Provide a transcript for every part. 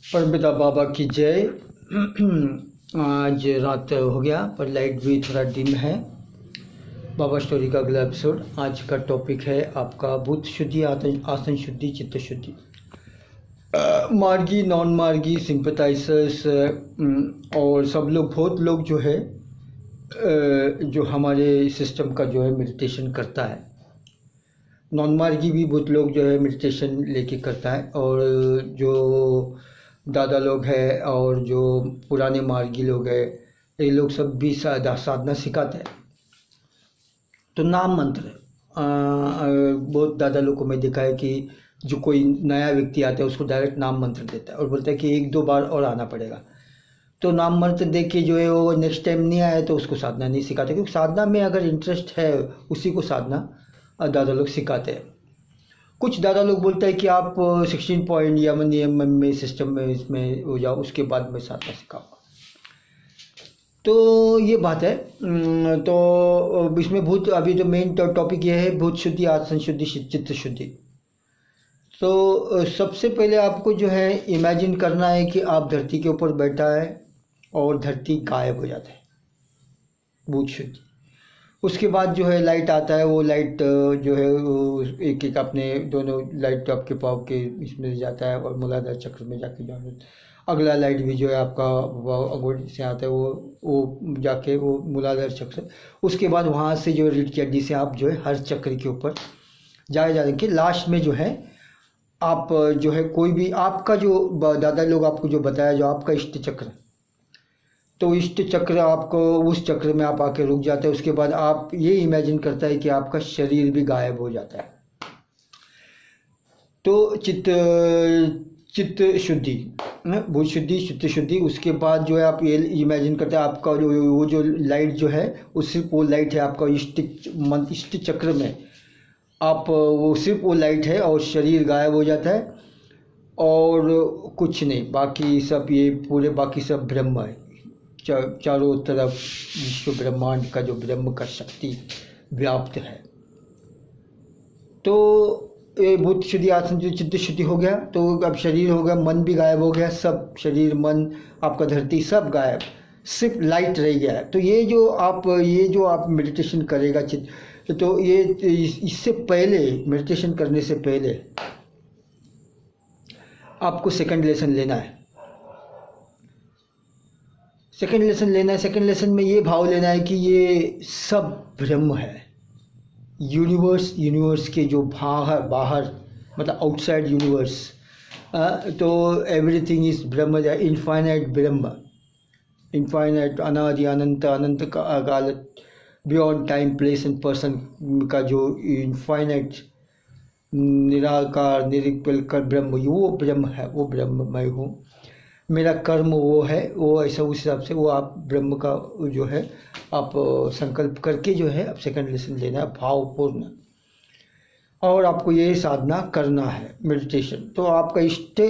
परमपिता बाबा की जय। आज रात हो गया पर लाइट भी थोड़ा डिम है। बाबा स्टोरी का अगला एपिसोड। आज का टॉपिक है आपका भूत शुद्धि, आसन शुद्धि, चित्त शुद्धि। मार्गी, नॉन मार्गी, सिंपथाइजर्स और सब लोग, बहुत लोग जो है जो हमारे सिस्टम का जो है मेडिटेशन करता है। नॉन मार्गी भी बहुत लोग जो है मेडिटेशन लेके करता है, और जो दादा लोग हैं और जो पुराने मार्गी लोग हैं, ये लोग सब भी साधना सिखाते हैं। तो नाम मंत्र बहुत दादा लोग को मैं देखा है कि जो कोई नया व्यक्ति आता है उसको डायरेक्ट नाम मंत्र देता है और बोलता है कि 1-2 बार और आना पड़ेगा। तो नाम मंत्र देख के जो है वो नेक्स्ट टाइम नहीं आया तो उसको साधना नहीं सिखाते, क्योंकि साधना में अगर इंटरेस्ट है उसी को साधना दादा लोग सिखाते हैं। कुछ दादा लोग बोलते हैं कि आप 16 पॉइंट या नियम में सिस्टम में इसमें हो जाओ, उसके बाद मैं साधना सिखाऊंगा। तो ये बात है। तो इसमें भूत, अभी जो मेन टॉपिक ये है भूत शुद्धि, आसन शुद्धि, चित्त शुद्धि। तो सबसे पहले आपको जो है इमेजिन करना है कि आप धरती के ऊपर बैठा है और धरती गायब हो जाता है, भूत शुद्धि। उसके बाद जो है लाइट आता है, वो लाइट जो है एक एक अपने दोनों लाइट आपके पाँव के इसमें जाता है और मूलाधार चक्र में जाके जाता है। अगला लाइट भी जो है आपका अंगूठे से आता है, वो जाके वो मूलाधार चक्र। उसके बाद वहाँ से जो रीढ़ की हड्डी से आप जो है हर चक्र के ऊपर जाए के लास्ट में जो है आप जो है कोई भी आपका जो दादा लोग आपको जो बताया जो आपका इष्ट चक्र, तो इष्ट चक्र आपको उस चक्र में आप आके रुक जाते हैं। उसके बाद आप ये इमेजिन करता है कि आपका शरीर भी गायब हो जाता है। तो चित्त शुद्धि, भूत शुद्धि, चित्त शुद्धि। उसके बाद जो है आप ये इमेजिन करते हैं आपका जो वो जो लाइट जो है वो सिर्फ वो लाइट है आपका इष्ट चक्र में, आप वो सिर्फ वो लाइट है और शरीर गायब हो जाता है और कुछ नहीं, बाकी सब ये पूरे बाकी सब ब्रह्म है। चारों तरफ विश्व ब्रह्मांड का जो ब्रह्म का शक्ति व्याप्त है। तो ये भूत शुद्धि, आसन शुद्धि, चित्त शुद्धि हो गया। तो अब शरीर हो गया, मन भी गायब हो गया, सब शरीर, मन, आपका धरती सब गायब, सिर्फ लाइट रह गया है। तो ये जो आप मेडिटेशन करेगा तो ये इससे पहले, मेडिटेशन करने से पहले आपको सेकंड लेसन लेना है। सेकंड लेसन में ये भाव लेना है कि ये सब ब्रह्म है। यूनिवर्स के जो बाहर मतलब आउटसाइड यूनिवर्स, तो everything is Brahma, infinite Brahma, infinite, अनादि, अनंत का अकाल, beyond time, place and person का जो इनफाइनाइट निराकार निरपेक्ष ब्रह्म, वो ब्रह्म है, वो ब्रह्म मैं हूँ। मेरा कर्म वो है, वो ऐसा उस हिसाब से वो आप ब्रह्म का जो है आप संकल्प करके जो है आप सेकंड लेसन लेना है भावपूर्ण, और आपको ये साधना करना है मेडिटेशन। तो आपका इष्ट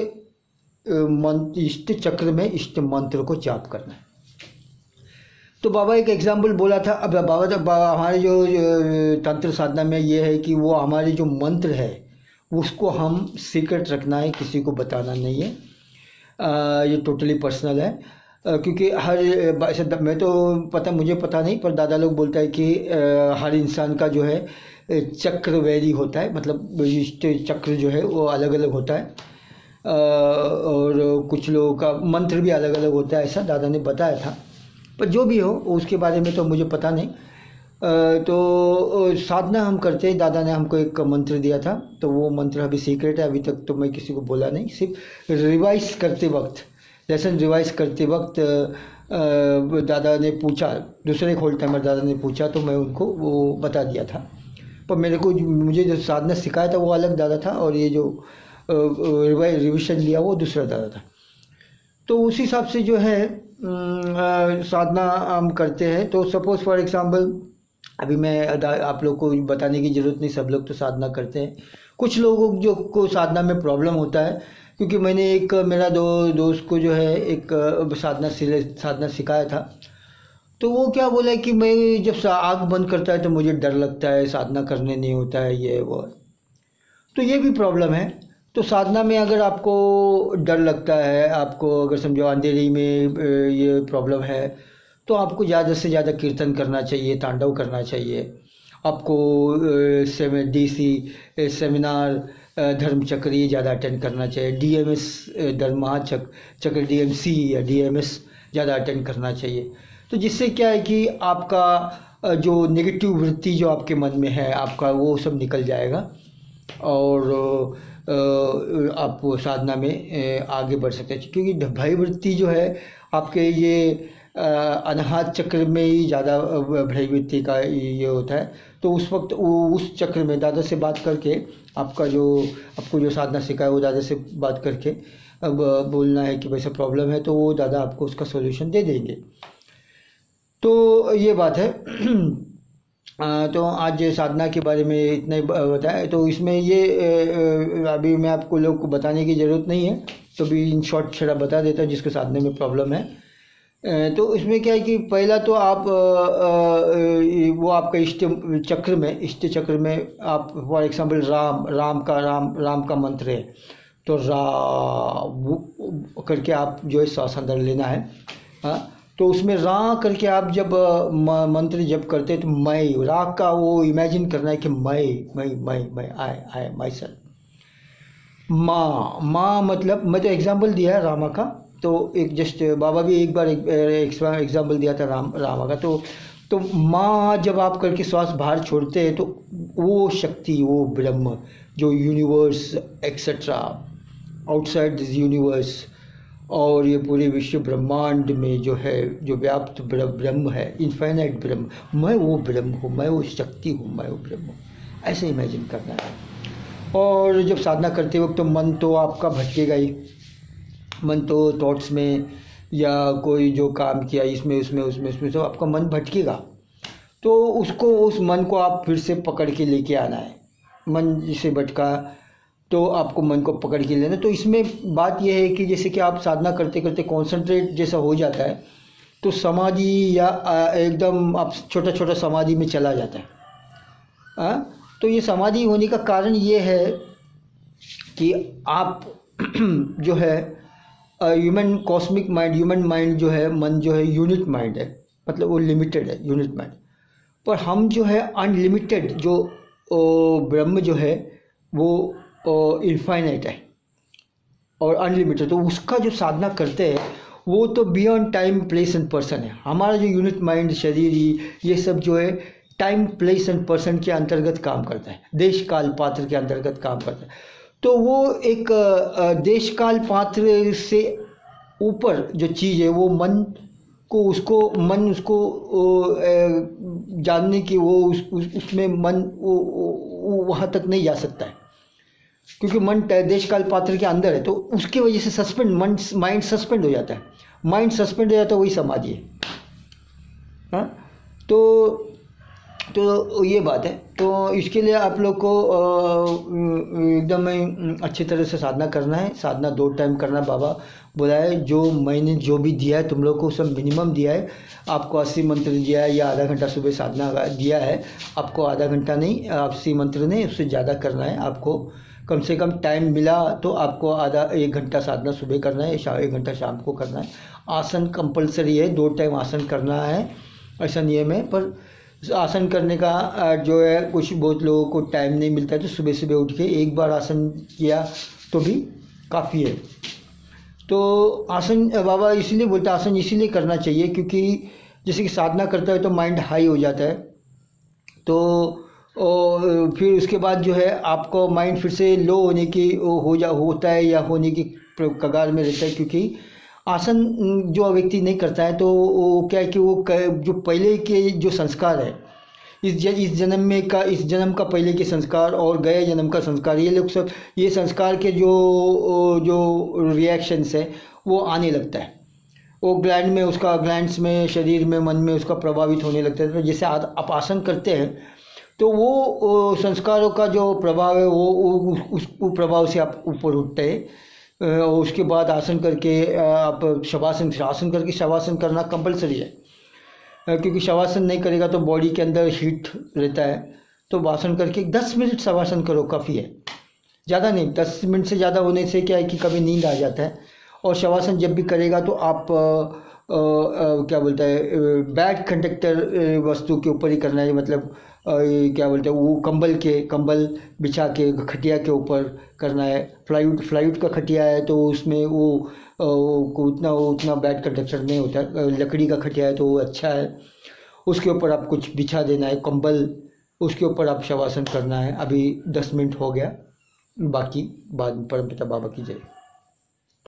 चक्र में इष्ट मंत्र को जाप करना है। तो बाबा एक एग्जाम्पल बोला था। अब बाबा हमारे जो तंत्र साधना में ये है कि वो हमारे जो मंत्र है उसको हम सीक्रेट रखना है, किसी को बताना नहीं है। ये टोटली पर्सनल है, क्योंकि मैं तो मुझे पता नहीं, पर दादा लोग बोलता है कि हर इंसान का जो है चक्र वैरी होता है, मतलब इष्ट चक्र जो है वो अलग अलग होता है, और कुछ लोगों का मंत्र भी अलग अलग होता है, ऐसा दादा ने बताया था। पर जो भी हो उसके बारे में तो मुझे पता नहीं। तो साधना हम करते हैं, दादा ने हमको एक मंत्र दिया था, तो वो मंत्र अभी सीक्रेट है, अभी तक तो मैं किसी को बोला नहीं। सिर्फ रिवाइज करते वक्त, लेसन रिवाइज करते वक्त दादा ने पूछा, दूसरे होल टाइमर दादा ने पूछा तो मैं उनको वो बता दिया था। पर मुझे जो साधना सिखाया था वो अलग दादा था, और ये जो रिविजन लिया वो दूसरा दादा था। तो उस हिसाब से जो है साधना हम करते हैं। तो सपोज फॉर एग्जांपल, अभी मैं आप लोग को बताने की ज़रूरत नहीं, सब लोग तो साधना करते हैं। कुछ लोगों जो को साधना में प्रॉब्लम होता है, क्योंकि मैंने एक मेरा दोस्त को जो है एक साधना सिखाया था। तो वो क्या बोला कि मैं जब आँख बंद करता है तो मुझे डर लगता है, साधना करने नहीं होता है, ये वो। तो ये भी प्रॉब्लम है। तो साधना में अगर आपको डर लगता है, आपको अगर समझो अंधेरी में ये प्रॉब्लम है, तो आपको ज़्यादा से ज़्यादा कीर्तन करना चाहिए, तांडव करना चाहिए। आपको DC सेमिनार धर्मचक्र ये ज़्यादा अटेंड करना चाहिए। DMS धर्म महाचक्र DMC या DMS ज़्यादा अटेंड करना चाहिए। तो जिससे क्या है कि आपका जो नेगेटिव वृत्ति जो आपके मन में है आपका वो सब निकल जाएगा और आप साधना में आगे बढ़ सकते हैं। क्योंकि भय वृत्ति जो है आपके ये अनाहत चक्र में ही ज़्यादा भय वृत्ति का ये होता है। तो उस वक्त उस चक्र में दादा से बात करके आपको जो साधना सिखाया वो दादा से बात करके अब बोलना है कि वैसा प्रॉब्लम है, तो वो दादा आपको उसका सॉल्यूशन दे देंगे। तो ये बात है। तो आज साधना के बारे में इतना ही बताया। तो इसमें ये अभी मैं आपको लोग को बताने की ज़रूरत नहीं है, तो भी इन शॉर्ट छड़ा बता देता हूँ जिसको साधने में प्रॉब्लम है। तो इसमें क्या है कि पहला तो आप वो आपका इष्ट चक्र में आप फॉर एग्जांपल राम का मंत्र है, तो रा करके आप जो है श्वास अंदर लेना है। हाँ, तो उसमें रा करके आप जब मंत्र जब करते हैं तो मैं रा का वो इमेजिन करना है कि मैं आई माई सेल्फ। माँ मतलब मैं तो एग्जांपल दिया है रामा का, तो एक जस्ट बाबा भी एक बार एग्जांपल दिया था रामा का। तो माँ जब आप करके श्वास बाहर छोड़ते हैं तो वो शक्ति, वो ब्रह्म जो universe etcetera outside this universe और ये पूरे विश्व ब्रह्मांड में जो है, जो व्याप्त ब्रह्म है, इनफाइनाइट ब्रह्म, मैं वो ब्रह्म हूँ, मैं वो शक्ति हूँ, मैं वो ब्रह्म हूँ, ऐसे इमेजिन करना है। और जब साधना करते वक्त तो मन तो आपका भटकेगा ही, मन तो थॉट्स में या कोई जो काम किया इसमें उसमें तो आपका मन भटकेगा। तो उसको, उस मन को आप फिर से पकड़ के लेके आना है। मन जिसे भटका तो आपको मन को पकड़ के लेना। तो इसमें बात यह है कि जैसे कि आप साधना करते करते कॉन्सेंट्रेट जैसा हो जाता है तो समाधि या एकदम आप छोटा समाधि में चला जाता है। तो ये समाधि होने का कारण ये है कि आप जो है human cosmic mind, human mind जो है, मन जो है यूनिट माइंड है, मतलब वो लिमिटेड है यूनिट माइंड। पर हम जो है अनलिमिटेड, जो ब्रह्म जो है वो इनफाइनाइट है और अनलिमिटेड। तो उसका जो साधना करते हैं वो तो beyond time place and person है। हमारा जो यूनिट माइंड, शरीर, ये सब जो है टाइम प्लेस एंड पर्सन के अंतर्गत काम करता है, देश काल पात्र के अंतर्गत काम करता है। तो वो एक देश काल पात्र से ऊपर जो चीज़ है वो मन उसको जानने की वो उसमें मन वो वहाँ तक नहीं जा सकता है, क्योंकि मन देश काल पात्र के अंदर है। तो उसकी वजह से सस्पेंड माइंड सस्पेंड हो जाता है। माइंड सस्पेंड हो जाता है, वही समाधि है। हाँ, तो ये बात है। तो इसके लिए आप लोग को एकदम अच्छी तरह से साधना करना है। साधना 2 टाइम करना बाबा बोला है। जो मैंने जो भी दिया है तुम लोग को सब मिनिमम दिया है। आपको 80 मंत्र दिया है या आधा घंटा सुबह साधना दिया है, आपको आधा घंटा नहीं 80 मंत्र नहीं, उससे ज़्यादा करना है। आपको कम से कम टाइम मिला तो आपको आधा 1 घंटा साधना सुबह करना है, 1 घंटा शाम को करना है। आसन कंपलसरी है, 2 टाइम आसन करना है, ऐसा नियम है। पर आसन करने का जो है कुछ बहुत लोगों को टाइम नहीं मिलता है, तो सुबह सुबह उठ के एक बार आसन किया तो भी काफ़ी है। तो आसन बाबा इसीलिए बोलते हैं, आसन इसीलिए करना चाहिए क्योंकि जैसे कि साधना करता है तो माइंड हाई हो जाता है। तो फिर उसके बाद जो है आपको माइंड फिर से लो होने की होता है या होने की कगार में रहता है, क्योंकि आसन जो व्यक्ति नहीं करता है तो वो क्या है कि वो जो पहले के जो संस्कार है, इस जन्म का पहले के संस्कार और गए जन्म का संस्कार, ये लोग सब ये संस्कार के जो रिएक्शंस है वो आने लगता है। वो ग्लैंड्स में, शरीर में, मन में उसका प्रभावित होने लगता है। तो जैसे आप आसन करते हैं तो वो संस्कारों का जो प्रभाव है वो उस प्रभाव से आप ऊपर उठते हैं। उसके बाद आसन करके आप आसन करके शवासन करना कंपलसरी है, क्योंकि शवासन नहीं करेगा तो बॉडी के अंदर हीट रहता है। तो आसन करके 10 मिनट शवासन करो, काफ़ी है। ज़्यादा नहीं, 10 मिनट से ज़्यादा होने से क्या है कि कभी नींद आ जाता है। और शवासन जब भी करेगा तो आप क्या बोलता है बैड कंडक्टर वस्तु के ऊपर ही करना है, मतलब ये क्या बोलते हैं वो कंबल बिछा के खटिया के ऊपर करना है। फ्लाईवुड का खटिया है तो उसमें वो उतना बैड कंडक्टर नहीं होता है। लकड़ी का खटिया है तो वो अच्छा है, उसके ऊपर आप कुछ बिछा देना है कंबल, उसके ऊपर आप शवासन करना है। अभी 10 मिनट हो गया, बाकी बाद में परमपिता बाबा की जय।